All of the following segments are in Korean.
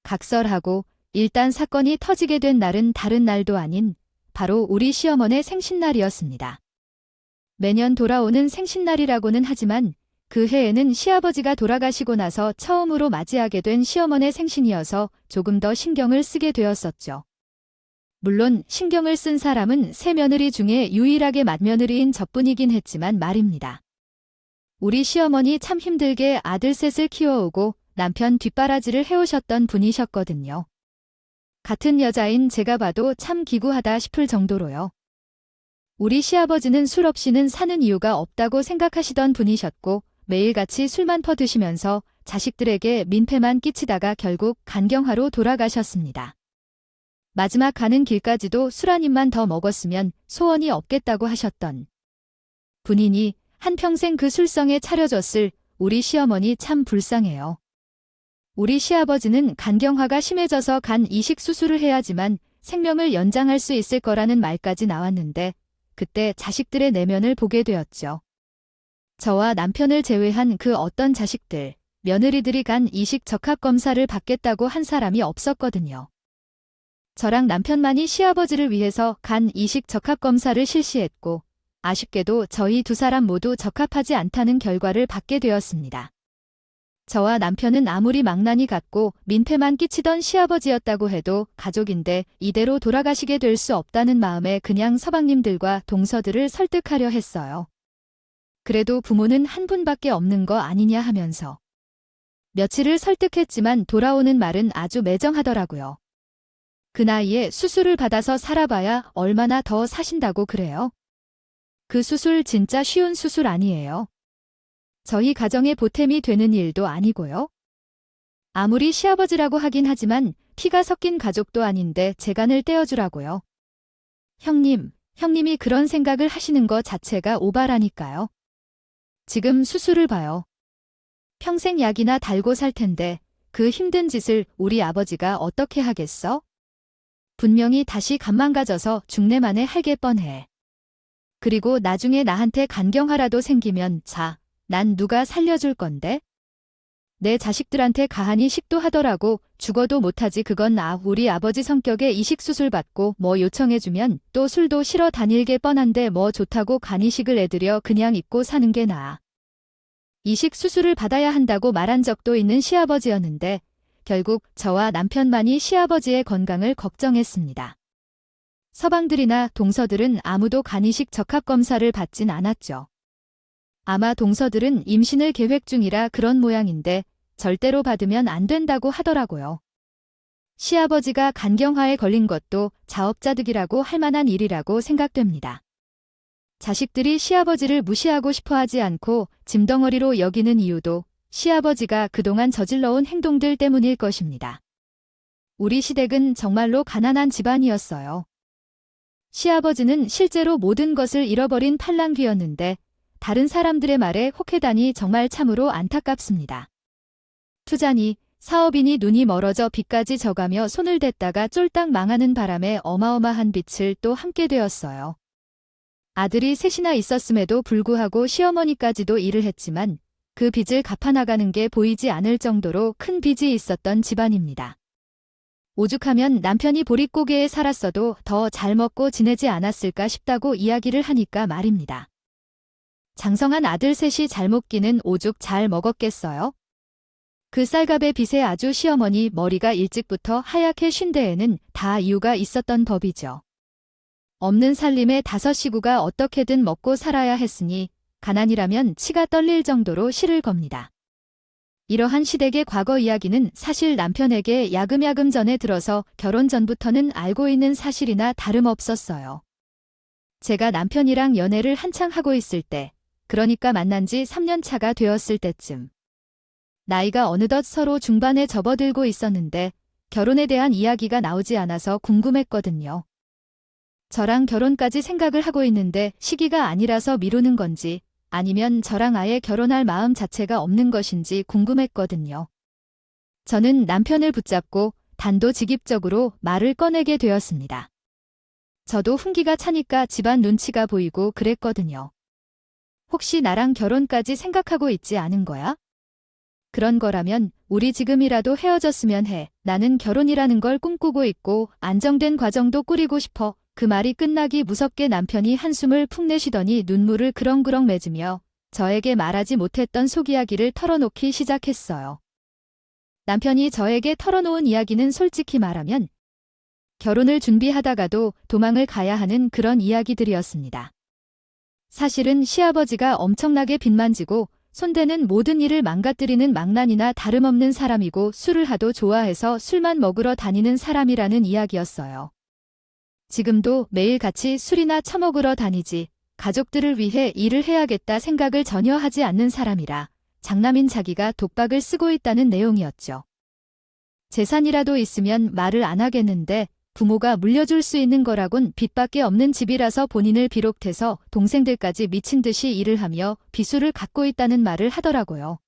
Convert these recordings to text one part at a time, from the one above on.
각설하고 일단 사건이 터지게 된 날은 다른 날도 아닌 바로 우리 시어머니의 생신날이었습니다. 매년 돌아오는 생신날이라고는 하지만 그 해에는 시아버지가 돌아가시고 나서 처음으로 맞이하게 된 시어머니의 생신이어서 조금 더 신경을 쓰게 되었었죠. 물론 신경을 쓴 사람은 세 며느리 중에 유일하게 맏며느리인 저뿐이긴 했지만 말입니다. 우리 시어머니 참 힘들게 아들 셋을 키워오고 남편 뒷바라지를 해오셨던 분이셨거든요. 같은 여자인 제가 봐도 참 기구하다 싶을 정도로요. 우리 시아버지는 술 없이는 사는 이유가 없다고 생각하시던 분이셨고 매일같이 술만 퍼드시면서 자식들에게 민폐만 끼치다가 결국 간경화로 돌아가셨습니다. 마지막 가는 길까지도 술 한 입만 더 먹었으면 소원이 없겠다고 하셨던 분이니 한평생 그 술성에 차려졌을 우리 시어머니 참 불쌍해요. 우리 시아버지는 간경화가 심해져서 간 이식 수술을 해야지만 생명을 연장할 수 있을 거라는 말까지 나왔는데 그때 자식들의 내면을 보게 되었죠. 저와 남편을 제외한 그 어떤 자식들, 며느리들이 간 이식 적합검사를 받겠다고 한 사람이 없었거든요. 저랑 남편만이 시아버지를 위해서 간 이식 적합검사를 실시했고 아쉽게도 저희 두 사람 모두 적합하지 않다는 결과를 받게 되었습니다. 저와 남편은 아무리 망나니 같고 민폐만 끼치던 시아버지였다고 해도 가족인데 이대로 돌아가시게 될 수 없다는 마음에 그냥 서방님들과 동서들을 설득하려 했어요. 그래도 부모는 한 분밖에 없는 거 아니냐 하면서 며칠을 설득했지만 돌아오는 말은 아주 매정하더라고요. 그 나이에 수술을 받아서 살아봐야 얼마나 더 사신다고 그래요? 그 수술 진짜 쉬운 수술 아니에요. 저희 가정의 보탬이 되는 일도 아니고요. 아무리 시아버지라고 하긴 하지만 피가 섞인 가족도 아닌데 재간을 떼어주라고요. 형님이 그런 생각을 하시는 거 자체가 오바라니까요. 지금 수술을 봐요. 평생 약이나 달고 살 텐데 그 힘든 짓을 우리 아버지가 어떻게 하겠어? 분명히 다시 간만 가져서 중내만에 할게 뻔해. 그리고 나중에 나한테 간경화라도 생기면 난 누가 살려줄 건데? 내 자식들한테 가한이 식도하더라고 죽어도 못하지 그건 우리 아버지 성격에 이식수술 받고 뭐 요청해주면 또 술도 실어 다닐게 뻔한데 뭐 좋다고 간이식을 애들여 그냥 입고 사는 게 나아. 이식 수술을 받아야 한다고 말한 적도 있는 시아버지였는데 결국 저와 남편만이 시아버지의 건강을 걱정했습니다. 서방들이나 동서들은 아무도 간이식 적합검사를 받진 않았죠. 아마 동서들은 임신을 계획 중이라 그런 모양인데 절대로 받으면 안 된다고 하더라고요. 시아버지가 간경화에 걸린 것도 자업자득이라고 할 만한 일이라고 생각됩니다. 자식들이 시아버지를 무시하고 싶어하지 않고 짐덩어리로 여기는 이유도 시아버지가 그동안 저질러온 행동들 때문일 것입니다. 우리 시댁은 정말로 가난한 집안이었어요. 시아버지는 실제로 모든 것을 잃어버린 팔랑귀였는데 다른 사람들의 말에 혹해다니 정말 참으로 안타깝습니다. 투자니 사업이니 눈이 멀어져 빚까지 져가며 손을 댔다가 쫄딱 망하는 바람에 어마어마한 빚을 또 함께 되었어요. 아들이 셋이나 있었음에도 불구하고 시어머니까지도 일을 했지만 그 빚을 갚아나가는 게 보이지 않을 정도로 큰 빚이 있었던 집안입니다. 오죽하면 남편이 보릿고개에 살았어도 더 잘 먹고 지내지 않았을까 싶다고 이야기를 하니까 말입니다. 장성한 아들 셋이 잘 먹기는 오죽 잘 먹었겠어요? 그 쌀갑의 빚에 아주 시어머니 머리가 일찍부터 하얗게 쉰 데에는 다 이유가 있었던 법이죠. 없는 살림에 5 식구가 어떻게든 먹고 살아야 했으니 가난이라면 치가 떨릴 정도로 싫을 겁니다. 이러한 시댁의 과거 이야기는 사실 남편에게 야금야금 전에 들어서 결혼 전부터는 알고 있는 사실이나 다름없었어요. 제가 남편이랑 연애를 한창 하고 있을 때, 그러니까 만난 지 3년 차가 되었을 때쯤. 나이가 어느덧 서로 중반에 접어들고 있었는데 결혼에 대한 이야기가 나오지 않아서 궁금했거든요. 저랑 결혼까지 생각을 하고 있는데 시기가 아니라서 미루는 건지 아니면 저랑 아예 결혼할 마음 자체가 없는 것인지 궁금했거든요. 저는 남편을 붙잡고 단도직입적으로 말을 꺼내게 되었습니다. 저도 훈기가 차니까 집안 눈치가 보이고 그랬거든요. 혹시 나랑 결혼까지 생각하고 있지 않은 거야? 그런 거라면 우리 지금이라도 헤어졌으면 해. 나는 결혼이라는 걸 꿈꾸고 있고 안정된 과정도 꾸리고 싶어. 그 말이 끝나기 무섭게 남편이 한숨을 푹 내쉬더니 눈물을 그렁그렁 맺으며 저에게 말하지 못했던 속 이야기를 털어놓기 시작했어요. 남편이 저에게 털어놓은 이야기는 솔직히 말하면 결혼을 준비하다가도 도망을 가야 하는 그런 이야기들이었습니다. 사실은 시아버지가 엄청나게 빚만지고 손대는 모든 일을 망가뜨리는 망난이나 다름없는 사람이고 술을 하도 좋아해서 술만 먹으러 다니는 사람이라는 이야기였어요. 지금도 매일 같이 술이나 처먹으러 다니지 가족들을 위해 일을 해야겠다 생각을 전혀 하지 않는 사람이라 장남인 자기가 독박을 쓰고 있다는 내용이었죠. 재산이라도 있으면 말을 안 하겠는데 부모가 물려줄 수 있는 거라곤 빚밖에 없는 집이라서 본인을 비롯해서 동생들까지 미친 듯이 일을 하며 비수를 갖고 있다는 말을 하더라고요.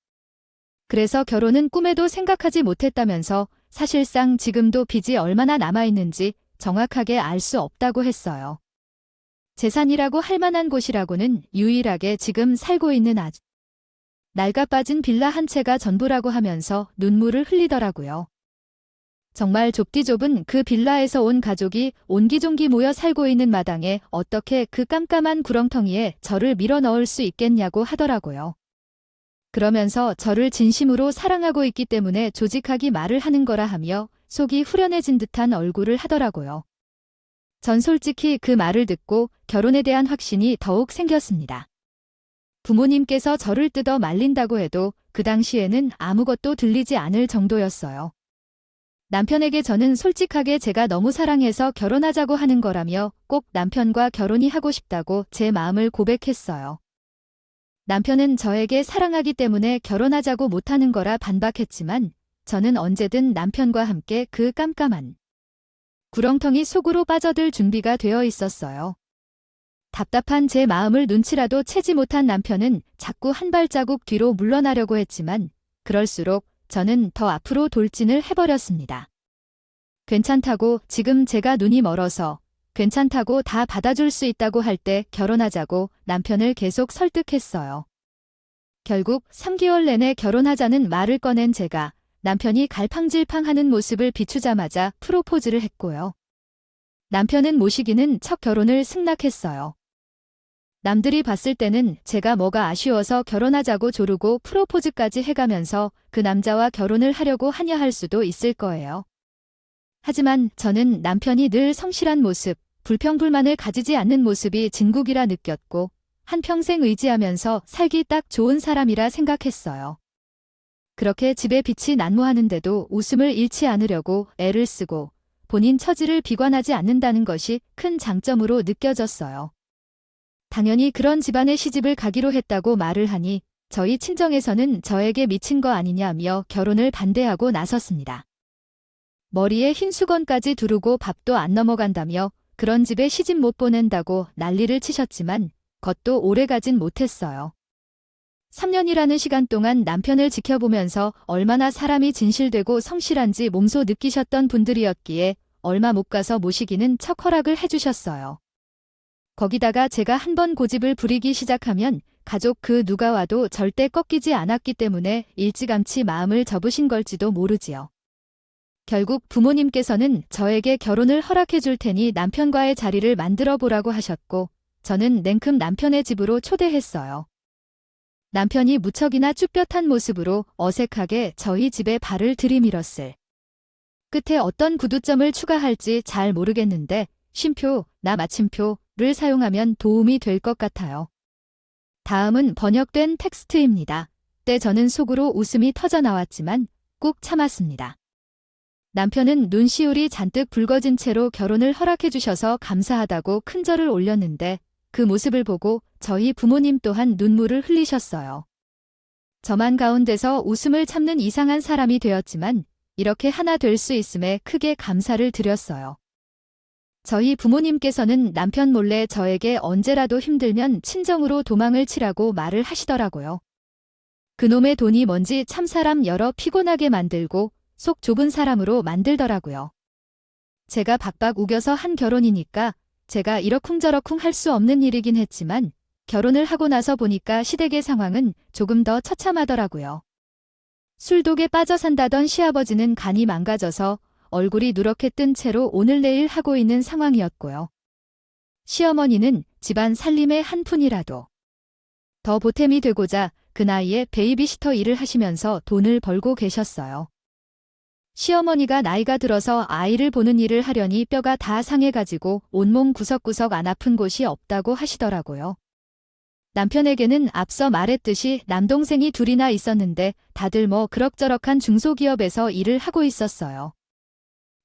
그래서 결혼은 꿈에도 생각하지 못했다면서 사실상 지금도 빚이 얼마나 남아있는지 정확하게 알 수 없다고 했어요. 재산이라고 할 만한 곳이라고는 유일하게 지금 살고 있는 아주 낡아빠진 빌라 한 채가 전부라고 하면서 눈물을 흘리더라고요. 정말 좁디 좁은 그 빌라에서 온 가족이 옹기종기 모여 살고 있는 마당에 어떻게 그 깜깜한 구렁텅이에 저를 밀어 넣을 수 있겠냐고 하더라고요. 그러면서 저를 진심으로 사랑하고 있기 때문에 조직하게 말을 하는 거라 하며 속이 후련해진 듯한 얼굴을 하더라고요. 전 솔직히 그 말을 듣고 결혼에 대한 확신이 더욱 생겼습니다. 부모님께서 저를 뜯어 말린다고 해도 그 당시에는 아무것도 들리지 않을 정도였어요. 남편에게 저는 솔직하게 제가 너무 사랑해서 결혼하자고 하는 거라며 꼭 남편과 결혼이 하고 싶다고 제 마음을 고백했어요. 남편은 저에게 사랑하기 때문에 결혼하자고 못하는 거라 반박했지만 저는 언제든 남편과 함께 그 깜깜한 구렁텅이 속으로 빠져들 준비가 되어 있었어요. 답답한 제 마음을 눈치라도 채지 못한 남편은 자꾸 한 발자국 뒤로 물러나려고 했지만 그럴수록 저는 더 앞으로 돌진을 해버렸습니다. 괜찮다고 지금 제가 눈이 멀어서 괜찮다고 다 받아줄 수 있다고 할 때 결혼하자고 남편을 계속 설득했어요. 결국 3개월 내내 결혼하자는 말을 꺼낸 제가 남편이 갈팡질팡하는 모습을 비추자마자 프로포즈를 했고요. 남편은 모시기는 첫 결혼을 승낙했어요. 남들이 봤을 때는 제가 뭐가 아쉬워서 결혼하자고 조르고 프로포즈까지 해가면서 그 남자와 결혼을 하려고 하냐 할 수도 있을 거예요. 하지만 저는 남편이 늘 성실한 모습, 불평불만을 가지지 않는 모습이 진국이라 느꼈고 한평생 의지하면서 살기 딱 좋은 사람이라 생각했어요. 그렇게 집에 빛이 난무하는데도 웃음을 잃지 않으려고 애를 쓰고 본인 처지를 비관하지 않는다는 것이 큰 장점으로 느껴졌어요. 당연히 그런 집안에 시집을 가기로 했다고 말을 하니 저희 친정에서는 저에게 미친 거 아니냐며 결혼을 반대하고 나섰습니다. 머리에 흰 수건까지 두르고 밥도 안 넘어간다며 그런 집에 시집 못 보낸다고 난리를 치셨지만 그것도 오래가진 못했어요. 3년이라는 시간 동안 남편을 지켜보면서 얼마나 사람이 진실되고 성실한지 몸소 느끼셨던 분들이었기에 얼마 못 가서 모시기는 척 허락을 해주셨어요. 거기다가 제가 한번 고집을 부리기 시작하면 가족 그 누가 와도 절대 꺾이지 않았기 때문에 일찌감치 마음을 접으신 걸지도 모르지요. 결국 부모님께서는 저에게 결혼을 허락해 줄 테니 남편과의 자리를 만들어 보라고 하셨고 저는 냉큼 남편의 집으로 초대했어요. 남편이 무척이나 쭈뼛한 모습으로 어색하게 저희 집에 발을 들이밀었을 끝에 어떤 구두점을 추가할지 잘 모르겠는데 쉼표, 나 마침표를 사용하면 도움이 될 것 같아요. 다음은 번역된 텍스트입니다. 때 저는 속으로 웃음이 터져 나왔지만 꾹 참았습니다. 남편은 눈시울이 잔뜩 붉어진 채로 결혼을 허락해 주셔서 감사하다고 큰절을 올렸는데 그 모습을 보고 저희 부모님 또한 눈물을 흘리셨어요. 저만 가운데서 웃음을 참는 이상한 사람이 되었지만 이렇게 하나 될 수 있음에 크게 감사를 드렸어요. 저희 부모님께서는 남편 몰래 저에게 언제라도 힘들면 친정으로 도망을 치라고 말을 하시더라고요. 그놈의 돈이 뭔지 참 사람 여러 피곤하게 만들고 속 좁은 사람으로 만들더라고요. 제가 박박 우겨서 한 결혼이니까 제가 이러쿵저러쿵 할 수 없는 일이긴 했지만 결혼을 하고 나서 보니까 시댁의 상황은 조금 더 처참하더라고요. 술독에 빠져 산다던 시아버지는 간이 망가져서 얼굴이 누렇게 뜬 채로 오늘 내일 하고 있는 상황이었고요. 시어머니는 집안 살림의 한 푼이라도 더 보탬이 되고자 그 나이에 베이비시터 일을 하시면서 돈을 벌고 계셨어요. 시어머니가 나이가 들어서 아이를 보는 일을 하려니 뼈가 다 상해가지고 온몸 구석구석 안 아픈 곳이 없다고 하시더라고요. 남편에게는 앞서 말했듯이 남동생이 둘이나 있었는데 다들 뭐 그럭저럭한 중소기업에서 일을 하고 있었어요.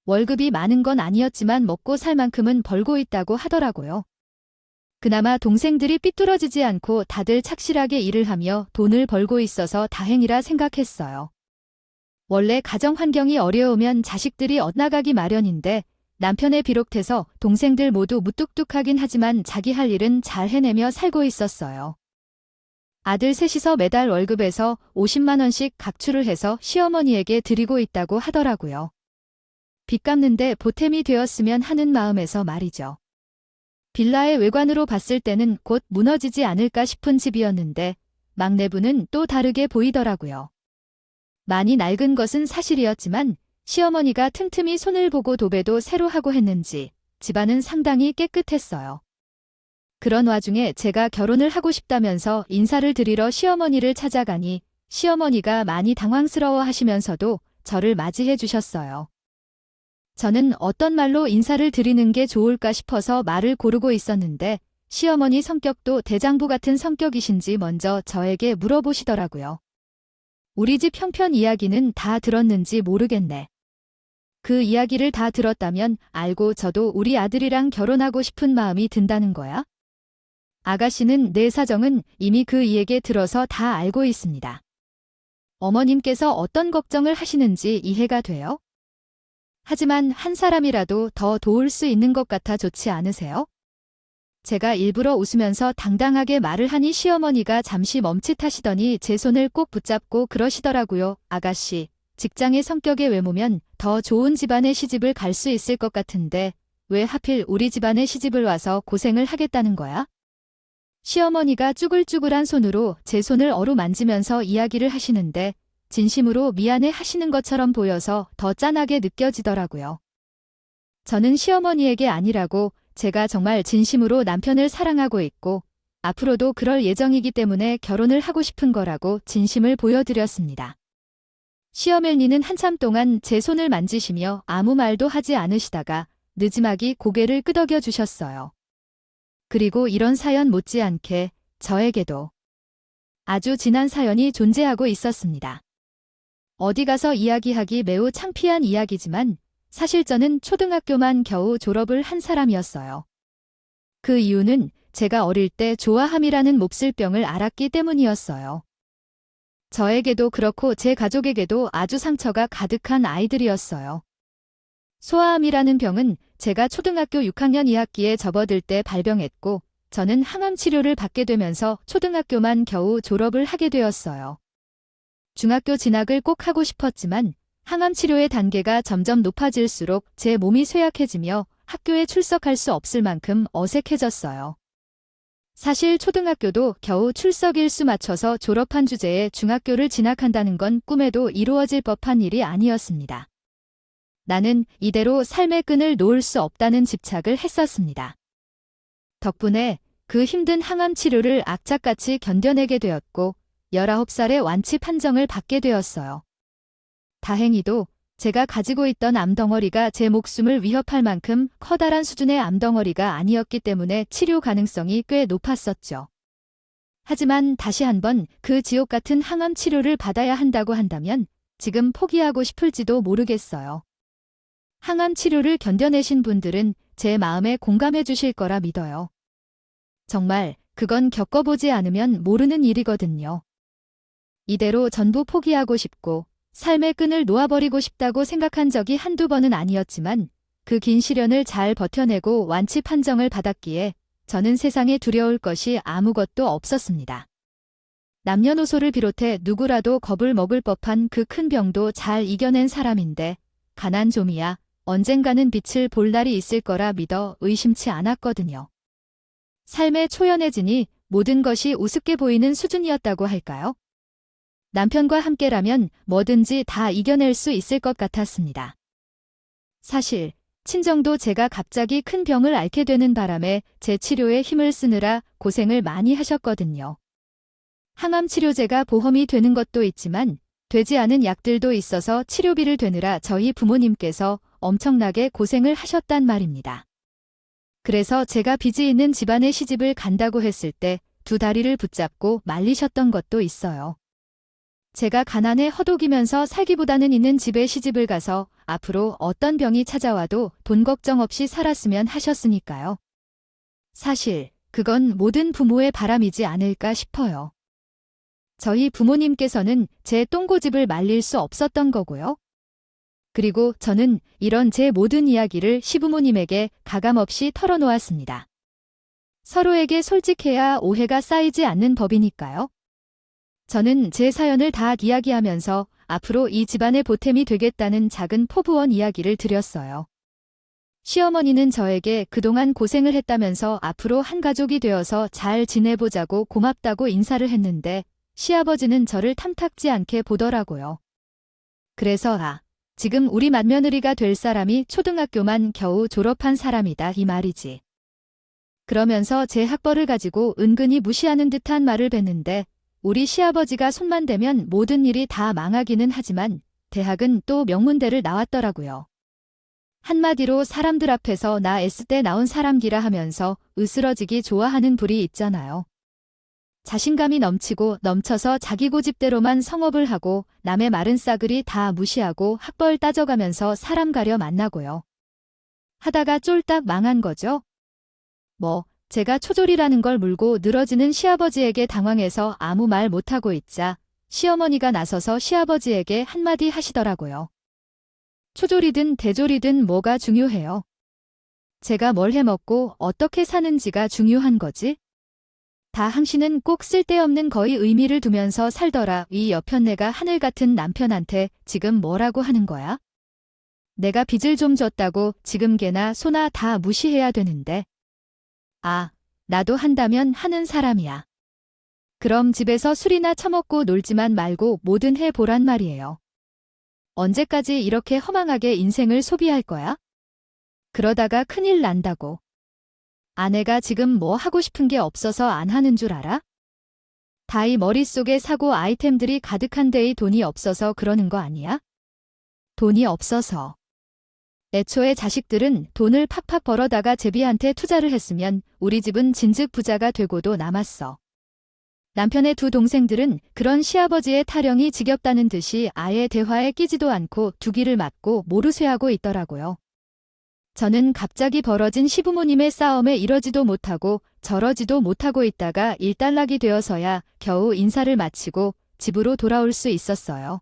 월급이 많은 건 아니었지만 먹고 살 만큼은 벌고 있다고 하더라고요. 그나마 동생들이 삐뚤어지지 않고 다들 착실하게 일을 하며 돈을 벌고 있어서 다행이라 생각했어요. 원래 가정 환경이 어려우면 자식들이 엇나가기 마련인데 남편에 비롯해서 동생들 모두 무뚝뚝하긴 하지만 자기 할 일은 잘 해내며 살고 있었어요. 아들 셋이서 매달 월급에서 50만 원씩 각출을 해서 시어머니에게 드리고 있다고 하더라고요. 빚 갚는데 보탬이 되었으면 하는 마음에서 말이죠. 빌라의 외관으로 봤을 때는 곧 무너지지 않을까 싶은 집이었는데 막내부는 또 다르게 보이더라고요. 많이 낡은 것은 사실이었지만 시어머니가 틈틈이 손을 보고 도배도 새로 하고 했는지 집안은 상당히 깨끗했어요. 그런 와중에 제가 결혼을 하고 싶다면서 인사를 드리러 시어머니를 찾아가니 시어머니가 많이 당황스러워 하시면서도 저를 맞이해 주셨어요. 저는 어떤 말로 인사를 드리는 게 좋을까 싶어서 말을 고르고 있었는데 시어머니 성격도 대장부 같은 성격이신지 먼저 저에게 물어보시더라고요. 우리 집 형편 이야기는 다 들었는지 모르겠네. 그 이야기를 다 들었다면 알고 저도 우리 아들이랑 결혼하고 싶은 마음이 든다는 거야? 아가씨는 내 사정은 이미 그 이에게 들어서 다 알고 있습니다. 어머님께서 어떤 걱정을 하시는지 이해가 돼요? 하지만 한 사람이라도 더 도울 수 있는 것 같아 좋지 않으세요? 제가 일부러 웃으면서 당당하게 말을 하니 시어머니가 잠시 멈칫하시더니 제 손을 꼭 붙잡고 그러시더라고요. 아가씨, 직장의 성격의 외모면 더 좋은 집안에 시집을 갈 수 있을 것 같은데 왜 하필 우리 집안에 시집을 와서 고생을 하겠다는 거야? 시어머니가 쭈글쭈글한 손으로 제 손을 어루만지면서 이야기를 하시는데 진심으로 미안해 하시는 것처럼 보여서 더 짠하게 느껴지더라고요. 저는 시어머니에게 아니라고 제가 정말 진심으로 남편을 사랑하고 있고 앞으로도 그럴 예정이기 때문에 결혼을 하고 싶은 거라고 진심을 보여드렸습니다. 시어머니는 한참 동안 제 손을 만지시며 아무 말도 하지 않으시다가 느지막이 고개를 끄덕여 주셨어요. 그리고 이런 사연 못지않게 저에게도 아주 진한 사연이 존재하고 있었습니다. 어디 가서 이야기하기 매우 창피한 이야기지만 사실 저는 초등학교만 겨우 졸업을 한 사람이었어요. 그 이유는 제가 어릴 때 조아함이라는 몹쓸 병을 앓았기 때문이었어요. 저에게도 그렇고 제 가족에게도 아주 상처가 가득한 아이들이었어요. 소아암이라는 병은 제가 초등학교 6학년 2학기에 접어들 때 발병했고 저는 항암 치료를 받게 되면서 초등학교만 겨우 졸업을 하게 되었어요. 중학교 진학을 꼭 하고 싶었지만 항암 치료의 단계가 점점 높아질수록 제 몸이 쇠약해지며 학교에 출석할 수 없을 만큼 어색해졌어요. 사실 초등학교도 겨우 출석 일수 맞춰서 졸업한 주제에 중학교를 진학한다는 건 꿈에도 이루어질 법한 일이 아니었습니다. 나는 이대로 삶의 끈을 놓을 수 없다는 집착을 했었습니다. 덕분에 그 힘든 항암 치료를 악착같이 견뎌내게 되었고 19살에 완치 판정을 받게 되었어요. 다행히도 제가 가지고 있던 암덩어리가 제 목숨을 위협할 만큼 커다란 수준의 암덩어리가 아니었기 때문에 치료 가능성이 꽤 높았었죠. 하지만 다시 한번 그 지옥 같은 항암 치료를 받아야 한다고 한다면 지금 포기하고 싶을지도 모르겠어요. 항암 치료를 견뎌내신 분들은 제 마음에 공감해 주실 거라 믿어요. 정말 그건 겪어보지 않으면 모르는 일이거든요. 이대로 전부 포기하고 싶고 삶의 끈을 놓아버리고 싶다고 생각한 적이 한두 번은 아니었지만 그 긴 시련을 잘 버텨내고 완치 판정을 받았기에 저는 세상에 두려울 것이 아무것도 없었습니다. 남녀노소를 비롯해 누구라도 겁을 먹을 법한 그 큰 병도 잘 이겨낸 사람인데 가난좀이야 언젠가는 빛을 볼 날이 있을 거라 믿어 의심치 않았거든요. 삶에 초연해지니 모든 것이 우습게 보이는 수준이었다고 할까요? 남편과 함께라면 뭐든지 다 이겨낼 수 있을 것 같았습니다. 사실 친정도 제가 갑자기 큰 병을 앓게 되는 바람에 제 치료에 힘을 쓰느라 고생을 많이 하셨거든요. 항암 치료제가 보험이 되는 것도 있지만 되지 않은 약들도 있어서 치료비를 되느라 저희 부모님께서 엄청나게 고생을 하셨단 말입니다. 그래서 제가 빚이 있는 집안에 시집을 간다고 했을 때 두 다리를 붙잡고 말리셨던 것도 있어요. 제가 가난에 허덕이면서 살기보다는 있는 집에 시집을 가서 앞으로 어떤 병이 찾아와도 돈 걱정 없이 살았으면 하셨으니까요. 사실 그건 모든 부모의 바람이지 않을까 싶어요. 저희 부모님께서는 제 똥고집을 말릴 수 없었던 거고요. 그리고 저는 이런 제 모든 이야기를 시부모님에게 가감없이 털어놓았습니다. 서로에게 솔직해야 오해가 쌓이지 않는 법이니까요. 저는 제 사연을 다 이야기하면서 앞으로 이 집안의 보탬이 되겠다는 작은 포부원 이야기를 드렸어요. 시어머니는 저에게 그동안 고생을 했다면서 앞으로 한 가족이 되어서 잘 지내보자고 고맙다고 인사를 했는데 시아버지는 저를 탐탁지 않게 보더라고요. 그래서 지금 우리 맏며느리가 될 사람이 초등학교만 겨우 졸업한 사람이다 이 말이지. 그러면서 제 학벌을 가지고 은근히 무시하는 듯한 말을 뱉는데 우리 시아버지가 손만 대면 모든 일이 다 망하기는 하지만 대학은 또 명문대를 나왔더라고요. 한마디로 사람들 앞에서 나 S대 나온 사람기라 하면서 으스러지기 좋아하는 불이 있잖아요. 자신감이 넘쳐서 자기 고집대로만 성업을 하고 남의 마른 싸그리 다 무시하고 학벌 따져가면서 사람 가려 만나고요. 하다가 쫄딱 망한 거죠. 제가 초졸이라는 걸 물고 늘어지는 시아버지에게 당황해서 아무 말 못하고 있자 시어머니가 나서서 시아버지에게 한마디 하시더라고요. 초졸이든 대졸이든 뭐가 중요해요. 제가 뭘 해먹고 어떻게 사는지가 중요한 거지? 당신은 꼭 쓸데없는 거의 의미를 두면서 살더라. 이 여편네가 하늘 같은 남편한테 지금 뭐라고 하는 거야? 내가 빚을 좀 졌다고 지금 개나 소나 다 무시해야 되는데. 나도 한다면 하는 사람이야. 그럼 집에서 술이나 처먹고 놀지만 말고 뭐든 해보란 말이에요. 언제까지 이렇게 허망하게 인생을 소비할 거야? 그러다가 큰일 난다고. 아내가 지금 뭐 하고 싶은 게 없어서 안 하는 줄 알아? 다이 머릿속에 사고 아이템들이 가득한 데에 돈이 없어서 그러는 거 아니야? 돈이 없어서. 애초에 자식들은 돈을 팍팍 벌어다가 제비한테 투자를 했으면 우리 집은 진즉 부자가 되고도 남았어. 남편의 두 동생들은 그런 시아버지의 타령이 지겹다는 듯이 아예 대화에 끼지도 않고 두 귀를 막고 모르쇠하고 있더라고요. 저는 갑자기 벌어진 시부모님의 싸움에 이러지도 못하고 저러지도 못하고 있다가 일단락이 되어서야 겨우 인사를 마치고 집으로 돌아올 수 있었어요.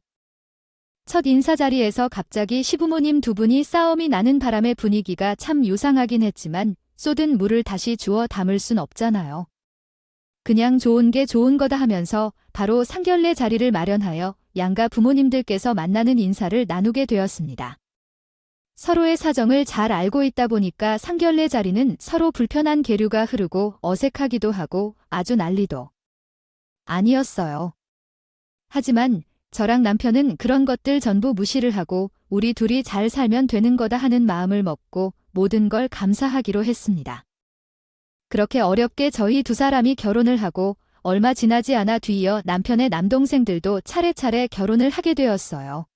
첫 인사 자리에서 갑자기 시부모님 두 분이 싸움이 나는 바람에 분위기가 참 요상하긴 했지만 쏟은 물을 다시 주워 담을 순 없잖아요. 그냥 좋은 게 좋은 거다 하면서 바로 상견례 자리를 마련하여 양가 부모님들께서 만나는 인사를 나누게 되었습니다. 서로의 사정을 잘 알고 있다 보니까 상견례 자리는 서로 불편한 계류가 흐르고 어색하기도 하고 아주 난리도 아니었어요. 하지만 저랑 남편은 그런 것들 전부 무시를 하고 우리 둘이 잘 살면 되는 거다 하는 마음을 먹고 모든 걸 감사하기로 했습니다. 그렇게 어렵게 저희 두 사람이 결혼을 하고 얼마 지나지 않아 뒤이어 남편의 남동생들도 차례차례 결혼을 하게 되었어요.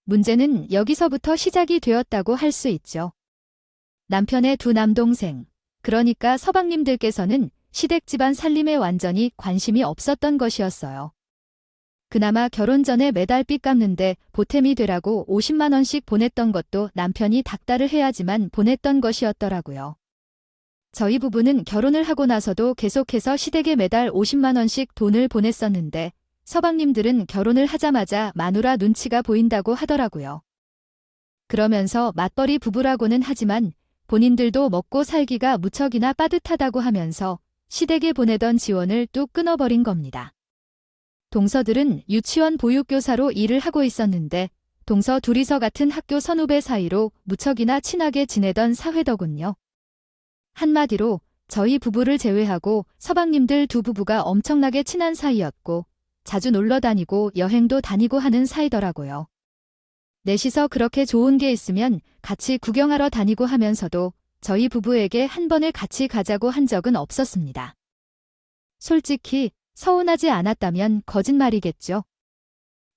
문제는 여기서부터 시작이 되었다고 할 수 있죠. 남편의 두 남동생, 그러니까 서방님들께서는 시댁 집안 살림에 완전히 관심이 없었던 것이었어요. 그나마 결혼 전에 매달 빚 갚는데 보탬이 되라고 50만 원씩 보냈던 것도 남편이 닥달을 해야지만 보냈던 것이었더라고요. 저희 부부는 결혼을 하고 나서도 계속해서 시댁에 매달 50만 원씩 돈을 보냈었는데 서방님들은 결혼을 하자마자 마누라 눈치가 보인다고 하더라고요. 그러면서 맞벌이 부부라고는 하지만 본인들도 먹고 살기가 무척이나 빠듯하다고 하면서 시댁에 보내던 지원을 뚝 끊어버린 겁니다. 동서들은 유치원 보육교사로 일을 하고 있었는데 동서 둘이서 같은 학교 선후배 사이로 무척이나 친하게 지내던 사회더군요. 한마디로 저희 부부를 제외하고 서방님들 두 부부가 엄청나게 친한 사이였고 자주 놀러 다니고 여행도 다니고 하는 사이더라고요. 넷이서 그렇게 좋은 게 있으면 같이 구경하러 다니고 하면서도 저희 부부에게 한 번을 같이 가자고 한 적은 없었습니다. 솔직히 서운하지 않았다면 거짓말이겠죠.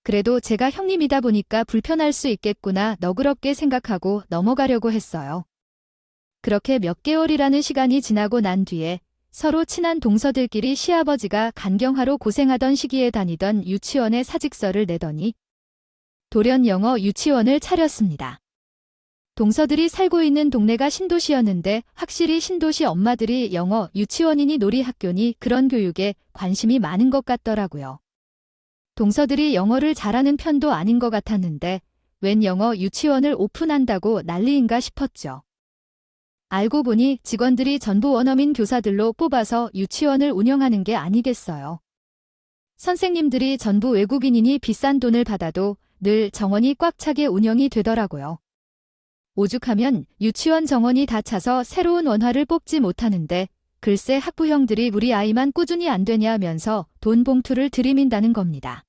그래도 제가 형님이다 보니까 불편할 수 있겠구나 너그럽게 생각하고 넘어가려고 했어요. 그렇게 몇 개월이라는 시간이 지나고 난 뒤에 서로 친한 동서들끼리 시아버지가 간경화로 고생하던 시기에 다니던 유치원에 사직서를 내더니 돌연 영어 유치원을 차렸습니다. 동서들이 살고 있는 동네가 신도시였는데 확실히 신도시 엄마들이 영어 유치원이니 놀이학교니 그런 교육에 관심이 많은 것 같더라고요. 동서들이 영어를 잘하는 편도 아닌 것 같았는데 웬 영어 유치원을 오픈한다고 난리인가 싶었죠. 알고 보니 직원들이 전부 원어민 교사들로 뽑아서 유치원을 운영하는 게 아니겠어요. 선생님들이 전부 외국인이니 비싼 돈을 받아도 늘 정원이 꽉 차게 운영이 되더라고요. 오죽하면 유치원 정원이 다 차서 새로운 원화를 뽑지 못하는데 글쎄 학부형들이 우리 아이만 꾸준히 안 되냐면서 돈 봉투를 들이민다는 겁니다.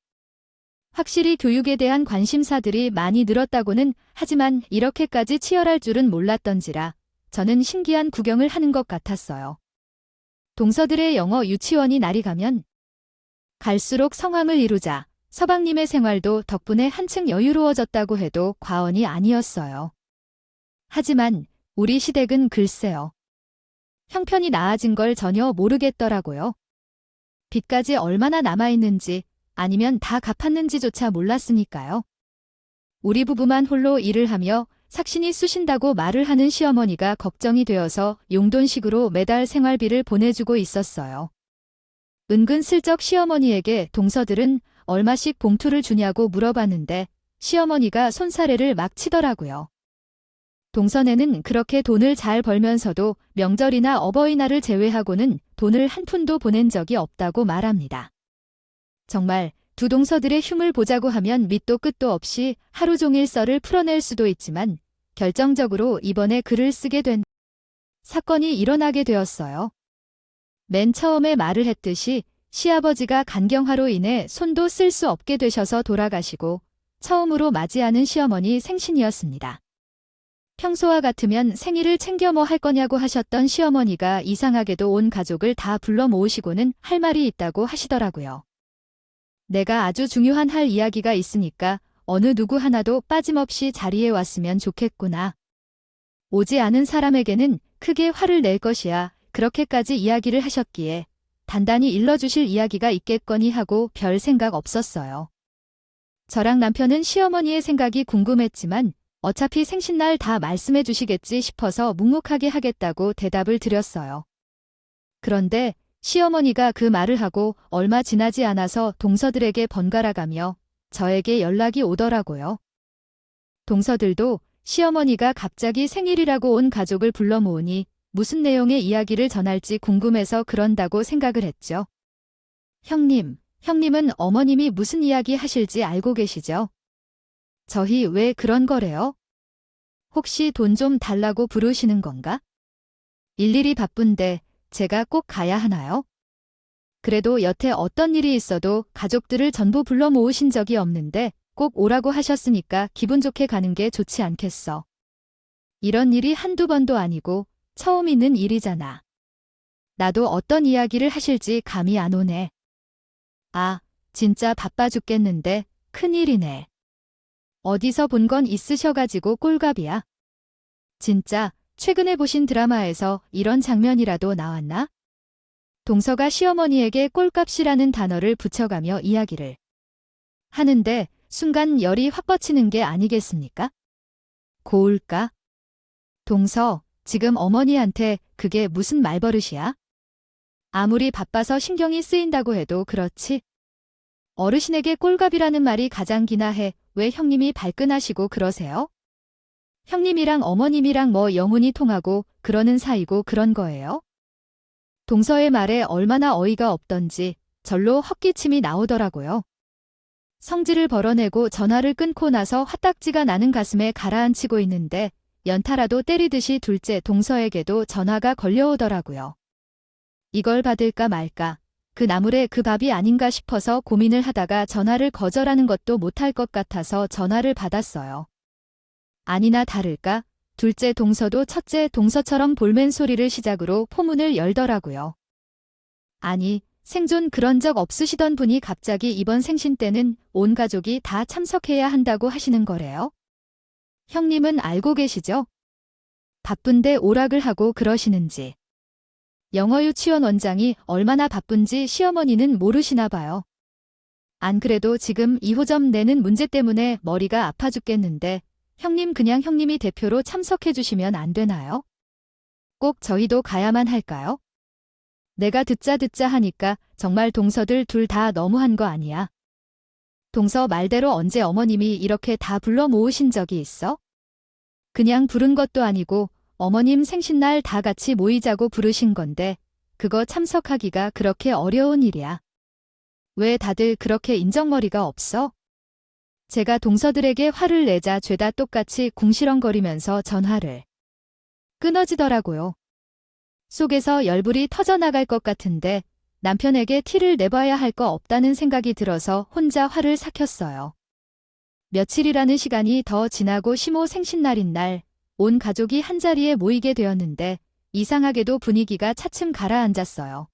확실히 교육에 대한 관심사들이 많이 늘었다고는 하지만 이렇게까지 치열할 줄은 몰랐던지라 저는 신기한 구경을 하는 것 같았어요. 동서들의 영어 유치원이 날이 가면 갈수록 성황을 이루자 서방님의 생활도 덕분에 한층 여유로워졌다고 해도 과언이 아니었어요. 하지만 우리 시댁은 글쎄요. 형편이 나아진 걸 전혀 모르겠더라고요. 빚까지 얼마나 남아있는지 아니면 다 갚았는지조차 몰랐으니까요. 우리 부부만 홀로 일을 하며 삭신이 쑤신다고 말을 하는 시어머니가 걱정이 되어서 용돈식으로 매달 생활비를 보내주고 있었어요. 은근슬쩍 시어머니에게 동서들은 얼마씩 봉투를 주냐고 물어봤는데 시어머니가 손사래를 막 치더라고요. 동서네는 그렇게 돈을 잘 벌면서도 명절이나 어버이날을 제외하고는 돈을 한 푼도 보낸 적이 없다고 말합니다. 정말 두 동서들의 흉을 보자고 하면 밑도 끝도 없이 하루 종일 썰을 풀어낼 수도 있지만 결정적으로 이번에 글을 쓰게 된 사건이 일어나게 되었어요. 맨 처음에 말을 했듯이 시아버지가 간경화로 인해 손도 쓸 수 없게 되셔서 돌아가시고 처음으로 맞이하는 시어머니 생신이었습니다. 평소와 같으면 생일을 챙겨 뭐 할 거냐고 하셨던 시어머니가 이상하게도 온 가족을 다 불러 모으시고는 할 말이 있다고 하시더라고요. 내가 아주 중요한 할 이야기가 있으니까 어느 누구 하나도 빠짐없이 자리에 왔으면 좋겠구나. 오지 않은 사람에게는 크게 화를 낼 것이야. 그렇게까지 이야기를 하셨기에 단단히 일러주실 이야기가 있겠거니 하고 별 생각 없었어요. 저랑 남편은 시어머니의 생각이 궁금했지만 어차피 생신날 다 말씀해 주시겠지 싶어서 묵묵하게 하겠다고 대답을 드렸어요. 그런데 시어머니가 그 말을 하고 얼마 지나지 않아서 동서들에게 번갈아가며 저에게 연락이 오더라고요. 동서들도 시어머니가 갑자기 생일이라고 온 가족을 불러 모으니 무슨 내용의 이야기를 전할지 궁금해서 그런다고 생각을 했죠. 형님은 어머님이 무슨 이야기 하실지 알고 계시죠? 저희 왜 그런 거래요? 혹시 돈 좀 달라고 부르시는 건가? 일일이 바쁜데 제가 꼭 가야 하나요? 그래도 여태 어떤 일이 있어도 가족들을 전부 불러 모으신 적이 없는데 꼭 오라고 하셨으니까 기분 좋게 가는 게 좋지 않겠어. 이런 일이 한두 번도 아니고 처음 있는 일이잖아. 나도 어떤 이야기를 하실지 감이 안 오네. 아, 진짜 바빠 죽겠는데 큰일이네. 어디서 본 건 있으셔가지고 꼴갑이야. 진짜 최근에 보신 드라마에서 이런 장면이라도 나왔나? 동서가 시어머니에게 꼴값이라는 단어를 붙여가며 이야기를 하는데 순간 열이 확 뻗치는 게 아니겠습니까? 고울까? 동서, 지금 어머니한테 그게 무슨 말버릇이야? 아무리 바빠서 신경이 쓰인다고 해도 그렇지. 어르신에게 꼴값이라는 말이 가장 기나 해. 왜 형님이 발끈하시고 그러세요? 형님이랑 어머님이랑 뭐 영혼이 통하고 그러는 사이고 그런 거예요? 동서의 말에 얼마나 어이가 없던지 절로 헛기침이 나오더라고요. 성질을 벌어내고 전화를 끊고 나서 화딱지가 나는 가슴에 가라앉히고 있는데 연타라도 때리듯이 둘째 동서에게도 전화가 걸려오더라고요. 이걸 받을까 말까. 그 나물에 그 밥이 아닌가 싶어서 고민을 하다가 전화를 거절하는 것도 못할 것 같아서 전화를 받았어요. 아니나 다를까 둘째 동서도 첫째 동서처럼 볼멘 소리를 시작으로 포문을 열더라고요. 아니, 생존 그런 적 없으시던 분이 갑자기 이번 생신 때는 온 가족이 다 참석해야 한다고 하시는 거래요? 형님은 알고 계시죠? 바쁜데 오락을 하고 그러시는지. 영어 유치원 원장이 얼마나 바쁜지 시어머니는 모르시나 봐요. 안 그래도 지금 2호점 내는 문제 때문에 머리가 아파 죽겠는데 형님 그냥 형님이 대표로 참석해 주시면 안 되나요? 꼭 저희도 가야만 할까요? 내가 듣자 하니까 정말 동서들 둘 다 너무한 거 아니야. 동서 말대로 언제 어머님이 이렇게 다 불러 모으신 적이 있어? 그냥 부른 것도 아니고 어머님 생신날 다 같이 모이자고 부르신 건데 그거 참석하기가 그렇게 어려운 일이야. 왜 다들 그렇게 인정머리가 없어? 제가 동서들에게 화를 내자 죄다 똑같이 궁시렁거리면서 전화를 끊어지더라고요. 속에서 열불이 터져나갈 것 같은데 남편에게 티를 내봐야 할 거 없다는 생각이 들어서 혼자 화를 삭혔어요. 며칠이라는 시간이 더 지나고 시모 생신날인 날 온 가족이 한자리에 모이게 되었는데 이상하게도 분위기가 차츰 가라앉았어요.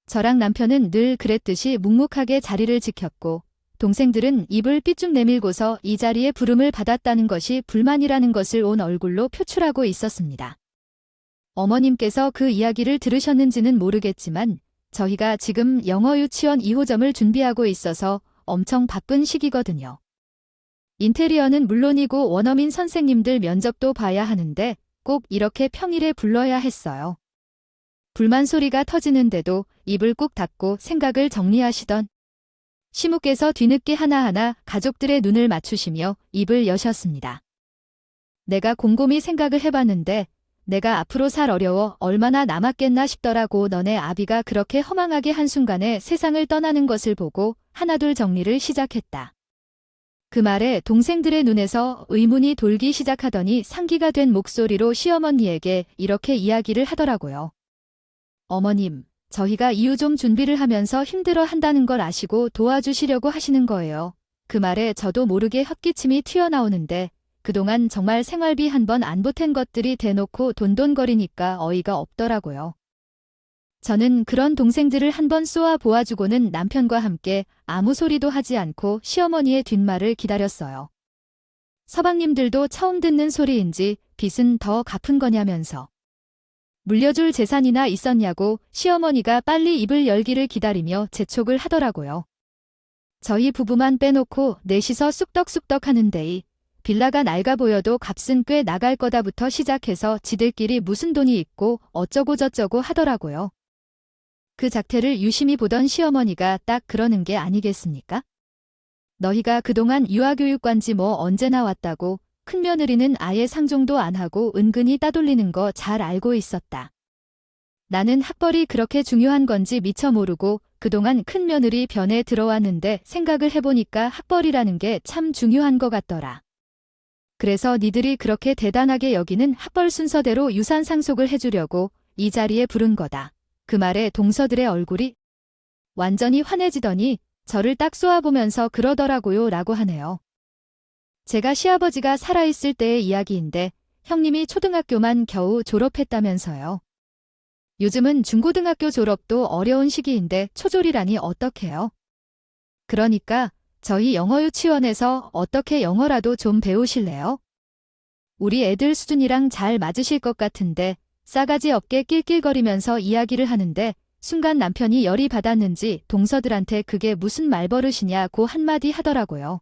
저랑 남편은 늘 그랬듯이 묵묵하게 자리를 지켰고 동생들은 입을 삐쭉 내밀고서 이 자리에 부름을 받았다는 것이 불만이라는 것을 온 얼굴로 표출하고 있었습니다. 어머님께서 그 이야기를 들으셨는지는 모르겠지만 저희가 지금 영어 유치원 2호점을 준비하고 있어서 엄청 바쁜 시기거든요. 인테리어는 물론이고 원어민 선생님들 면접도 봐야 하는데 꼭 이렇게 평일에 불러야 했어요. 불만 소리가 터지는데도 입을 꾹 닫고 생각을 정리하시던 시무께서 뒤늦게 하나하나 가족들의 눈을 맞추시며 입을 여셨습니다. 내가 곰곰이 생각을 해봤는데 내가 앞으로 살 어려워 얼마나 남았겠나 싶더라고. 너네 아비가 그렇게 허망하게 한순간에 세상을 떠나는 것을 보고 하나둘 정리를 시작했다. 그 말에 동생들의 눈에서 의문이 돌기 시작하더니 상기가 된 목소리로 시어머니에게 이렇게 이야기를 하더라고요. 어머님, 저희가 이유좀 준비를 하면서 힘들어 한다는 걸 아시고 도와주시려고 하시는 거예요. 그 말에 저도 모르게 헛기침이 튀어나오는데 그동안 정말 생활비 한 번 안 보탠 것들이 대놓고 돈돈거리니까 어이가 없더라고요. 저는 그런 동생들을 한번 쏘아 보아주고는 남편과 함께 아무 소리도 하지 않고 시어머니의 뒷말을 기다렸어요. 서방님들도 처음 듣는 소리인지 빚은 더 갚은 거냐면서. 물려줄 재산이나 있었냐고 시어머니가 빨리 입을 열기를 기다리며 재촉을 하더라고요. 저희 부부만 빼놓고 넷이서 쑥덕쑥덕 하는데이 빌라가 낡아 보여도 값은 꽤 나갈 거다부터 시작해서 지들끼리 무슨 돈이 있고 어쩌고 저쩌고 하더라고요. 그 작태를 유심히 보던 시어머니가 딱 그러는 게 아니겠습니까? 너희가 그동안 유아교육관지 뭐 언제 나왔다고 큰며느리는 아예 상종도 안 하고 은근히 따돌리는 거 잘 알고 있었다. 나는 학벌이 그렇게 중요한 건지 미처 모르고 그동안 큰며느리 변에 들어왔는데 생각을 해보니까 학벌이라는 게 참 중요한 것 같더라. 그래서 니들이 그렇게 대단하게 여기는 학벌 순서대로 유산 상속을 해주려고 이 자리에 부른 거다. 그 말에 동서들의 얼굴이 완전히 환해지더니 저를 딱 쏘아보면서 그러더라고요 라고 하네요. 제가 시아버지가 살아있을 때의 이야기인데 형님이 초등학교만 겨우 졸업했다면서요. 요즘은 중고등학교 졸업도 어려운 시기인데 초졸이라니 어떡해요. 그러니까 저희 영어 유치원에서 어떻게 영어라도 좀 배우실래요? 우리 애들 수준이랑 잘 맞으실 것 같은데 싸가지 없게 낄낄거리면서 이야기를 하는데 순간 남편이 열이 받았는지 동서들한테 그게 무슨 말버릇이냐고 한마디 하더라고요.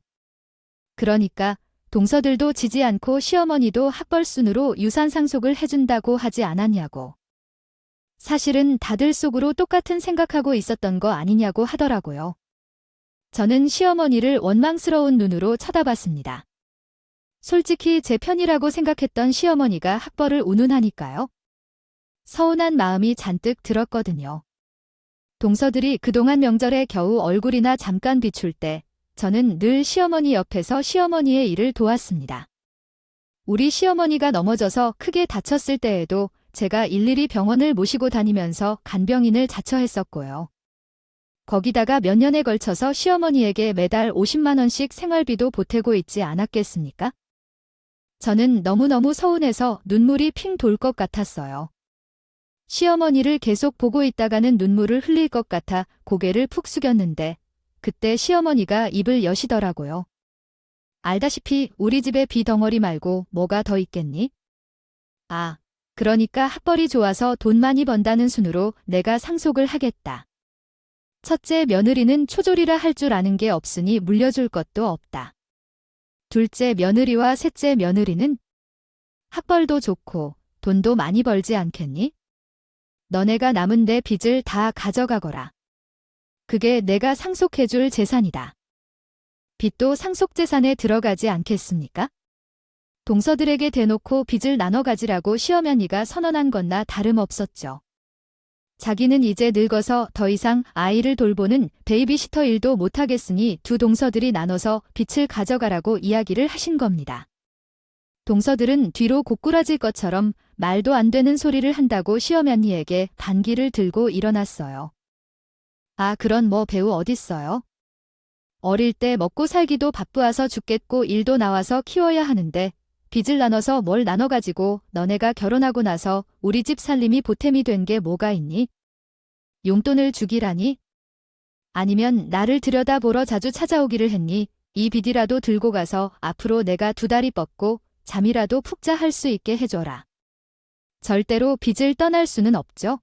그러니까 동서들도 지지 않고 시어머니도 학벌순으로 유산 상속을 해준다고 하지 않았냐고. 사실은 다들 속으로 똑같은 생각하고 있었던 거 아니냐고 하더라고요. 저는 시어머니를 원망스러운 눈으로 쳐다봤습니다. 솔직히 제 편이라고 생각했던 시어머니가 학벌을 운운하니까요. 서운한 마음이 잔뜩 들었거든요. 동서들이 그동안 명절에 겨우 얼굴이나 잠깐 비출 때 저는 늘 시어머니 옆에서 시어머니의 일을 도왔습니다. 우리 시어머니가 넘어져서 크게 다쳤을 때에도 제가 일일이 병원을 모시고 다니면서 간병인을 자처했었고요. 거기다가 몇 년에 걸쳐서 시어머니에게 매달 50만 원씩 생활비도 보태고 있지 않았겠습니까? 저는 너무너무 서운해서 눈물이 핑 돌 것 같았어요. 시어머니를 계속 보고 있다가는 눈물을 흘릴 것 같아 고개를 푹 숙였는데 그때 시어머니가 입을 여시더라고요. 알다시피 우리 집에 비덩어리 말고 뭐가 더 있겠니? 아, 그러니까 학벌이 좋아서 돈 많이 번다는 순으로 내가 상속을 하겠다. 첫째 며느리는 초졸이라 할 줄 아는 게 없으니 물려줄 것도 없다. 둘째 며느리와 셋째 며느리는 학벌도 좋고 돈도 많이 벌지 않겠니? 너네가 남은 내 빚을 다 가져가거라. 그게 내가 상속해줄 재산이다. 빚도 상속재산에 들어가지 않겠습니까? 동서들에게 대놓고 빚을 나눠 가지라고 시어머니가 선언한 것나 다름없었죠. 자기는 이제 늙어서 더 이상 아이를 돌보는 베이비시터 일도 못하겠으니 두 동서들이 나눠서 빚을 가져가라고 이야기를 하신 겁니다. 동서들은 뒤로 고꾸라질 것처럼 말도 안 되는 소리를 한다고 시어머니에게 반기를 들고 일어났어요. 아, 그런 뭐 배우 어딨어요? 어릴 때 먹고 살기도 바쁘아서 죽겠고 일도 나와서 키워야 하는데 빚을 나눠서 뭘 나눠가지고 너네가 결혼하고 나서 우리 집 살림이 보탬이 된 게 뭐가 있니? 용돈을 주기라니? 아니면 나를 들여다보러 자주 찾아오기를 했니? 이 빚이라도 들고 가서 앞으로 내가 두 다리 뻗고 잠이라도 푹 자 할 수 있게 해줘라. 절대로 빚을 떠날 수는 없죠.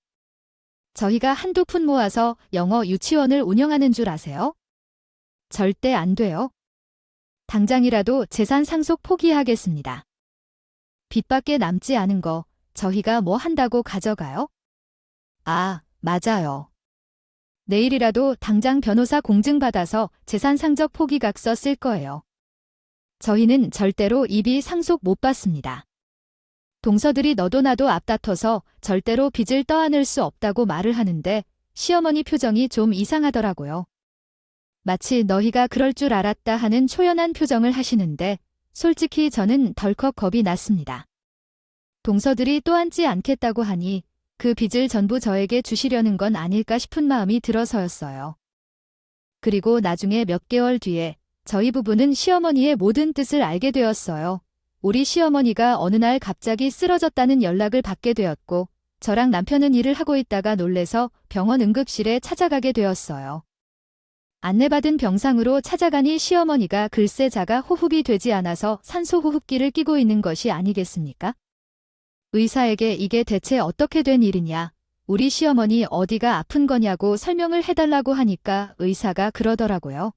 저희가 한두 푼 모아서 영어 유치원을 운영하는 줄 아세요? 절대 안 돼요. 당장이라도 재산 상속 포기하겠습니다. 빚밖에 남지 않은 거 저희가 뭐 한다고 가져가요? 아, 맞아요. 내일이라도 당장 변호사 공증받아서 재산 상적 포기각서 쓸 거예요. 저희는 절대로 이비 상속 못 받습니다. 동서들이 너도 나도 앞다퉈서 절대로 빚을 떠안을 수 없다고 말을 하는데 시어머니 표정이 좀 이상하더라고요. 마치 너희가 그럴 줄 알았다 하는 초연한 표정을 하시는데 솔직히 저는 덜컥 겁이 났습니다. 동서들이 떠안지 않겠다고 하니 그 빚을 전부 저에게 주시려는 건 아닐까 싶은 마음이 들어서였어요. 그리고 나중에 몇 개월 뒤에 저희 부부는 시어머니의 모든 뜻을 알게 되었어요. 우리 시어머니가 어느 날 갑자기 쓰러졌다는 연락을 받게 되었고 저랑 남편은 일을 하고 있다가 놀래서 병원 응급실에 찾아가게 되었어요. 안내받은 병상으로 찾아가니 시어머니가 글쎄 자가 호흡이 되지 않아서 산소호흡기를 끼고 있는 것이 아니겠습니까? 의사에게 이게 대체 어떻게 된 일이냐, 우리 시어머니 어디가 아픈 거냐고 설명을 해달라고 하니까 의사가 그러더라고요.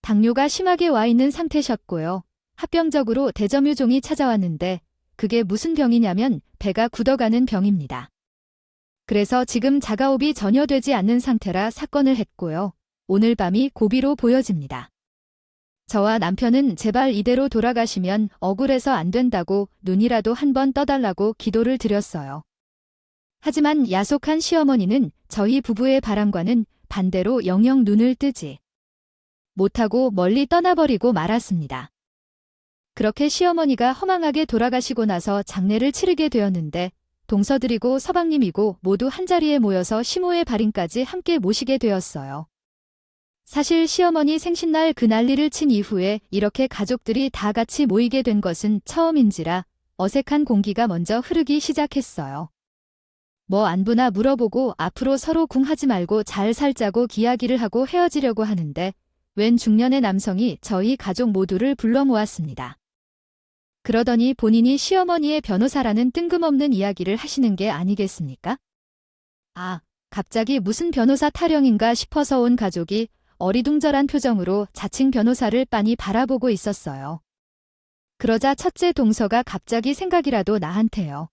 당뇨가 심하게 와 있는 상태셨고요. 합병적으로 대점유종이 찾아왔는데 그게 무슨 병이냐면 배가 굳어가는 병입니다. 그래서 지금 자가호흡이 전혀 되지 않는 상태라 사건을 했고요. 오늘 밤이 고비로 보여집니다. 저와 남편은 제발 이대로 돌아가시면 억울해서 안 된다고 눈이라도 한번 떠달라고 기도를 드렸어요. 하지만 야속한 시어머니는 저희 부부의 바람과는 반대로 영영 눈을 뜨지 못하고 멀리 떠나버리고 말았습니다. 그렇게 시어머니가 허망하게 돌아가시고 나서 장례를 치르게 되었는데 동서들이고 서방님이고 모두 한자리에 모여서 시모의 발인까지 함께 모시게 되었어요. 사실 시어머니 생신날 그 난리를 친 이후에 이렇게 가족들이 다 같이 모이게 된 것은 처음인지라 어색한 공기가 먼저 흐르기 시작했어요. 뭐 안부나 물어보고 앞으로 서로 궁하지 말고 잘 살자고 이야기를 하고 헤어지려고 하는데 웬 중년의 남성이 저희 가족 모두를 불러 모았습니다. 그러더니 본인이 시어머니의 변호사라는 뜬금없는 이야기를 하시는 게 아니겠습니까? 아, 갑자기 무슨 변호사 타령인가 싶어서 온 가족이 어리둥절한 표정으로 자칭 변호사를 빤히 바라보고 있었어요. 그러자 첫째 동서가 갑자기 생각이라도 나한테요.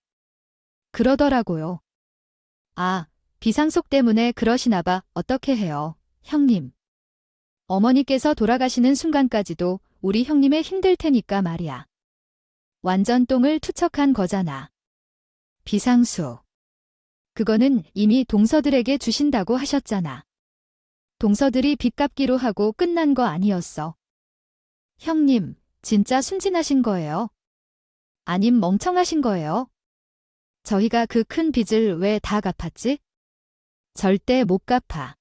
그러더라고요. 아, 비상속 때문에 그러시나 봐. 어떻게 해요, 형님. 어머니께서 돌아가시는 순간까지도 우리 형님의 힘들 테니까 말이야. 완전 똥을 투척한 거잖아. 비상수. 그거는 이미 동서들에게 주신다고 하셨잖아. 동서들이 빚 갚기로 하고 끝난 거 아니었어. 형님, 진짜 순진하신 거예요? 아님 멍청하신 거예요? 저희가 그 큰 빚을 왜 다 갚았지? 절대 못 갚아.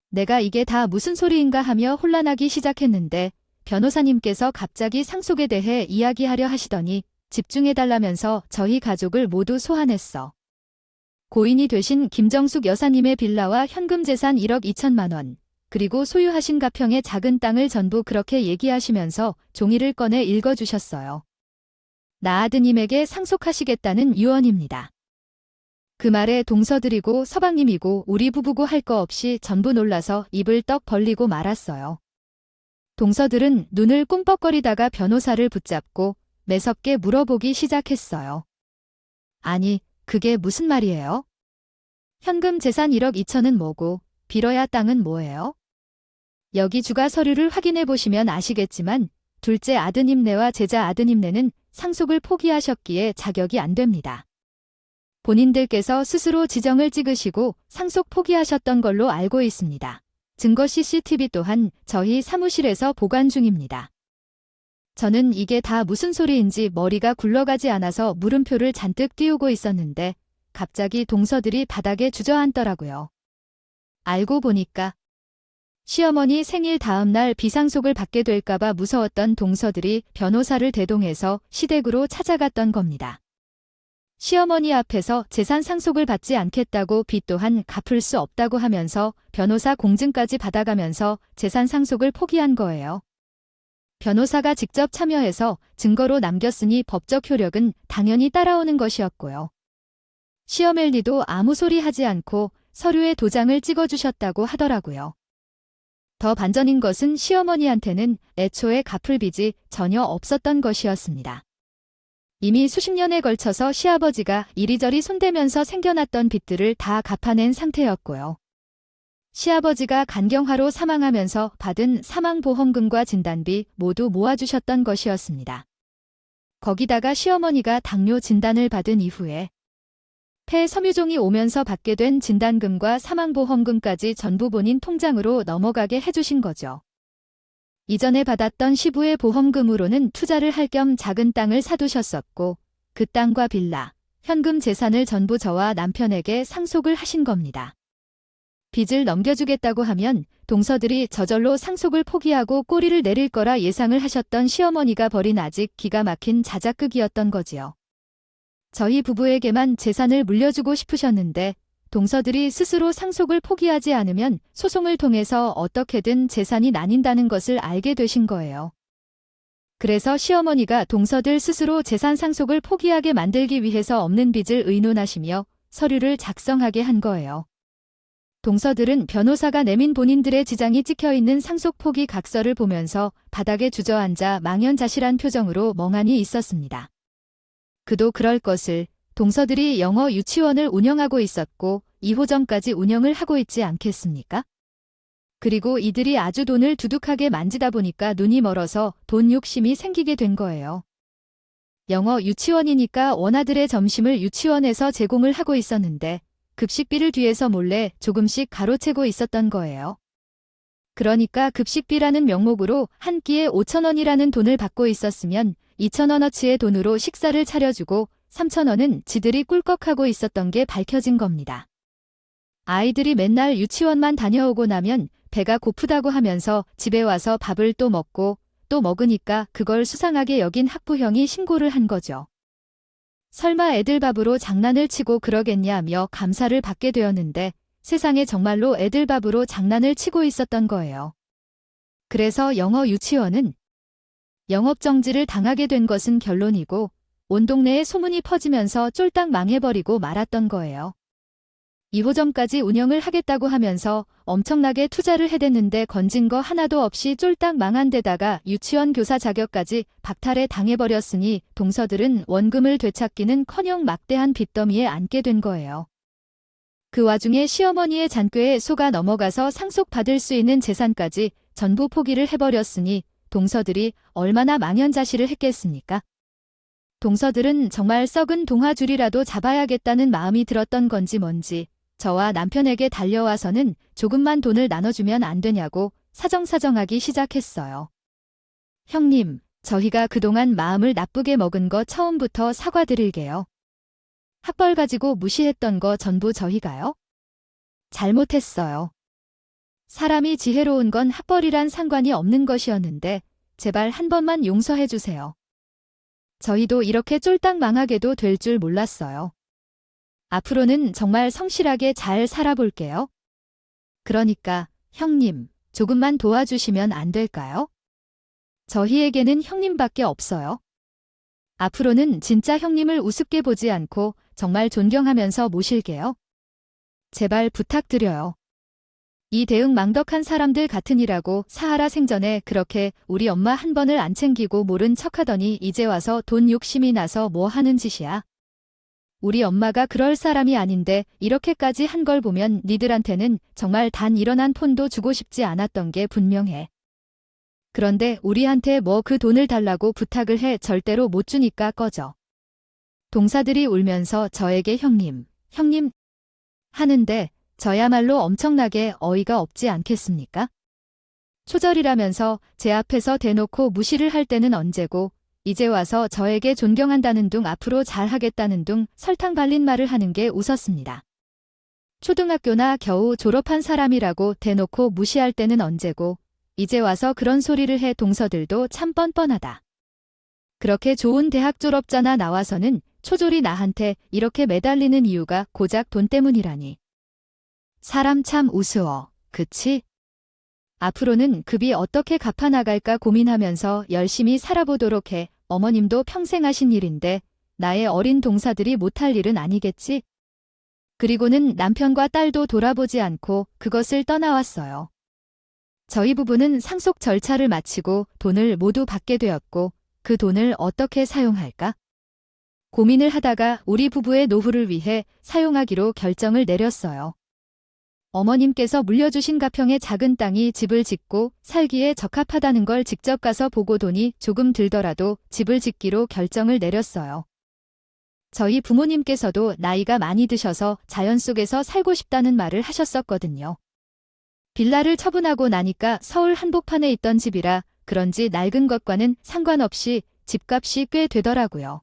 내가 이게 다 무슨 소리인가 하며 혼란하기 시작했는데 변호사님께서 갑자기 상속에 대해 이야기하려 하시더니 집중해달라면서 저희 가족을 모두 소환했어. 고인이 되신 김정숙 여사님의 빌라와 현금 재산 1억 2천만 원, 그리고 소유하신 가평의 작은 땅을 전부 그렇게 얘기하시면서 종이를 꺼내 읽어주셨어요. 나 아드님에게 상속하시겠다는 유언입니다. 그 말에 동서들이고 서방님이고 우리 부부고 할 거 없이 전부 놀라서 입을 떡 벌리고 말았어요. 동서들은 눈을 꿈뻑거리다가 변호사를 붙잡고 매섭게 물어보기 시작했어요. 아니, 그게 무슨 말이에요? 현금 재산 1억 2천은 뭐고 빌어야 땅은 뭐예요? 여기 주가 서류를 확인해 보시면 아시겠지만 둘째 아드님네와 제자 아드님네는 상속을 포기하셨기에 자격이 안 됩니다. 본인들께서 스스로 지정을 찍으시고 상속 포기하셨던 걸로 알고 있습니다. 증거 CCTV 또한 저희 사무실에서 보관 중입니다. 저는 이게 다 무슨 소리인지 머리가 굴러가지 않아서 물음표를 잔뜩 띄우고 있었는데 갑자기 동서들이 바닥에 주저앉더라고요. 알고 보니까 시어머니 생일 다음 날 비상속을 받게 될까봐 무서웠던 동서들이 변호사를 대동해서 시댁으로 찾아갔던 겁니다. 시어머니 앞에서 재산 상속을 받지 않겠다고 빚 또한 갚을 수 없다고 하면서 변호사 공증까지 받아가면서 재산 상속을 포기한 거예요. 변호사가 직접 참여해서 증거로 남겼으니 법적 효력은 당연히 따라오는 것이었고요. 시어멜리도 아무 소리 하지 않고 서류에 도장을 찍어주셨다고 하더라고요. 더 반전인 것은 시어머니한테는 애초에 갚을 빚이 전혀 없었던 것이었습니다. 이미 수십 년에 걸쳐서 시아버지가 이리저리 손대면서 생겨났던 빚들을 다 갚아낸 상태였고요. 시아버지가 간경화로 사망하면서 받은 사망보험금과 진단비 모두 모아주셨던 것이었습니다. 거기다가 시어머니가 당뇨 진단을 받은 이후에 폐 섬유종이 오면서 받게 된 진단금과 사망보험금까지 전부 본인 통장으로 넘어가게 해주신 거죠. 이전에 받았던 시부의 보험금으로는 투자를 할 겸 작은 땅을 사두셨었고 그 땅과 빌라, 현금 재산을 전부 저와 남편에게 상속을 하신 겁니다. 빚을 넘겨주겠다고 하면 동서들이 저절로 상속을 포기하고 꼬리를 내릴 거라 예상을 하셨던 시어머니가 벌인 아직 기가 막힌 자작극이었던 거지요. 저희 부부에게만 재산을 물려주고 싶으셨는데 동서들이 스스로 상속을 포기하지 않으면 소송을 통해서 어떻게든 재산이 나뉜다는 것을 알게 되신 거예요. 그래서 시어머니가 동서들 스스로 재산 상속을 포기하게 만들기 위해서 없는 빚을 의논하시며 서류를 작성하게 한 거예요. 동서들은 변호사가 내민 본인들의 지장이 찍혀있는 상속 포기 각서를 보면서 바닥에 주저앉아 망연자실한 표정으로 멍하니 있었습니다. 그도 그럴 것을 동서들이 영어 유치원을 운영하고 있었고 2호점까지 운영을 하고 있지 않겠습니까? 그리고 이들이 아주 돈을 두둑하게 만지다 보니까 눈이 멀어서 돈 욕심이 생기게 된 거예요. 영어 유치원이니까 원아들의 점심을 유치원에서 제공을 하고 있었는데 급식비를 뒤에서 몰래 조금씩 가로채고 있었던 거예요. 그러니까 급식비라는 명목으로 한 끼에 5,000원이라는 돈을 받고 있었으면 2,000원어치의 돈으로 식사를 차려주고 3,000원은 지들이 꿀꺽하고 있었던 게 밝혀진 겁니다. 아이들이 맨날 유치원만 다녀오고 나면 배가 고프다고 하면서 집에 와서 밥을 또 먹고 또 먹으니까 그걸 수상하게 여긴 학부형이 신고를 한 거죠. 설마 애들 밥으로 장난을 치고 그러겠냐며 감사를 받게 되었는데 세상에 정말로 애들 밥으로 장난을 치고 있었던 거예요. 그래서 영어 유치원은 영업정지를 당하게 된 것은 결론이고 온 동네에 소문이 퍼지면서 쫄딱 망해버리고 말았던 거예요. 2호점까지 운영을 하겠다고 하면서 엄청나게 투자를 해댔는데 건진 거 하나도 없이 쫄딱 망한 데다가 유치원 교사 자격까지 박탈해 당해버렸으니 동서들은 원금을 되찾기는커녕 막대한 빚더미에 앉게 된 거예요. 그 와중에 시어머니의 잔꾀에 속아 넘어가서 상속받을 수 있는 재산까지 전부 포기를 해버렸으니 동서들이 얼마나 망연자실을 했겠습니까? 동서들은 정말 썩은 동화줄이라도 잡아야겠다는 마음이 들었던 건지 뭔지 저와 남편에게 달려와서는 조금만 돈을 나눠주면 안 되냐고 사정사정하기 시작했어요. 형님, 저희가 그동안 마음을 나쁘게 먹은 거 처음부터 사과드릴게요. 학벌 가지고 무시했던 거 전부 저희가요? 잘못했어요. 사람이 지혜로운 건 학벌이란 상관이 없는 것이었는데 제발 한 번만 용서해 주세요. 저희도 이렇게 쫄딱 망하게도 될 줄 몰랐어요. 앞으로는 정말 성실하게 잘 살아볼게요. 그러니까 형님, 조금만 도와주시면 안 될까요? 저희에게는 형님밖에 없어요. 앞으로는 진짜 형님을 우습게 보지 않고 정말 존경하면서 모실게요. 제발 부탁드려요. 이 대응망덕한 사람들 같으니라고 사하라 생전에 그렇게 우리 엄마 한 번을 안 챙기고 모른 척하더니 이제 와서 돈 욕심이 나서 뭐 하는 짓이야. 우리 엄마가 그럴 사람이 아닌데 이렇게까지 한 걸 보면 니들한테는 정말 단 일어난 폰도 주고 싶지 않았던 게 분명해. 그런데 우리한테 뭐 그 돈을 달라고 부탁을 해 절대로 못 주니까 꺼져. 동사들이 울면서 저에게 형님 하는데 저야말로 엄청나게 어이가 없지 않겠습니까? 초절이라면서 제 앞에서 대놓고 무시를 할 때는 언제고 이제 와서 저에게 존경한다는 둥 앞으로 잘하겠다는 둥 설탕 발린 말을 하는 게 웃었습니다. 초등학교나 겨우 졸업한 사람이라고 대놓고 무시할 때는 언제고 이제 와서 그런 소리를 해 동서들도 참 뻔뻔하다. 그렇게 좋은 대학 졸업자나 나와서는 초졸이 나한테 이렇게 매달리는 이유가 고작 돈 때문이라니. 사람 참 우스워, 그치? 앞으로는 급이 어떻게 갚아나갈까 고민하면서 열심히 살아보도록 해. 어머님도 평생 하신 일인데 나의 어린 동사들이 못할 일은 아니겠지? 그리고는 남편과 딸도 돌아보지 않고 그것을 떠나왔어요. 저희 부부는 상속 절차를 마치고 돈을 모두 받게 되었고 그 돈을 어떻게 사용할까? 고민을 하다가 우리 부부의 노후를 위해 사용하기로 결정을 내렸어요. 어머님께서 물려주신 가평의 작은 땅이 집을 짓고 살기에 적합하다는 걸 직접 가서 보고 돈이 조금 들더라도 집을 짓기로 결정을 내렸어요. 저희 부모님께서도 나이가 많이 드셔서 자연 속에서 살고 싶다는 말을 하셨었거든요. 빌라를 처분하고 나니까 서울 한복판에 있던 집이라 그런지 낡은 것과는 상관없이 집값이 꽤 되더라고요.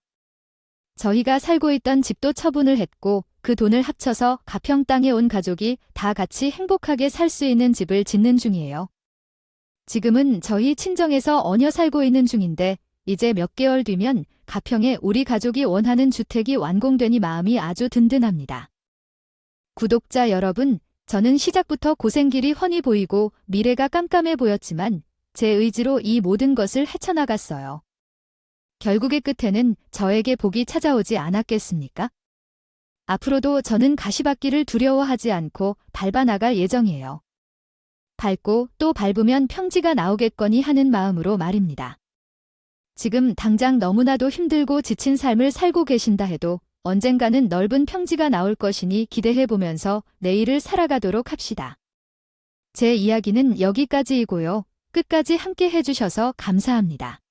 저희가 살고 있던 집도 처분을 했고 그 돈을 합쳐서 가평 땅에 온 가족이 다 같이 행복하게 살 수 있는 집을 짓는 중이에요. 지금은 저희 친정에서 얹혀 살고 있는 중인데 이제 몇 개월 뒤면 가평에 우리 가족이 원하는 주택이 완공되니 마음이 아주 든든합니다. 구독자 여러분, 저는 시작부터 고생길이 훤히 보이고 미래가 깜깜해 보였지만 제 의지로 이 모든 것을 헤쳐나갔어요. 결국의 끝에는 저에게 복이 찾아오지 않았겠습니까? 앞으로도 저는 가시밭길을 두려워하지 않고 밟아나갈 예정이에요. 밟고 또 밟으면 평지가 나오겠거니 하는 마음으로 말입니다. 지금 당장 너무나도 힘들고 지친 삶을 살고 계신다 해도 언젠가는 넓은 평지가 나올 것이니 기대해보면서 내일을 살아가도록 합시다. 제 이야기는 여기까지이고요. 끝까지 함께 해주셔서 감사합니다.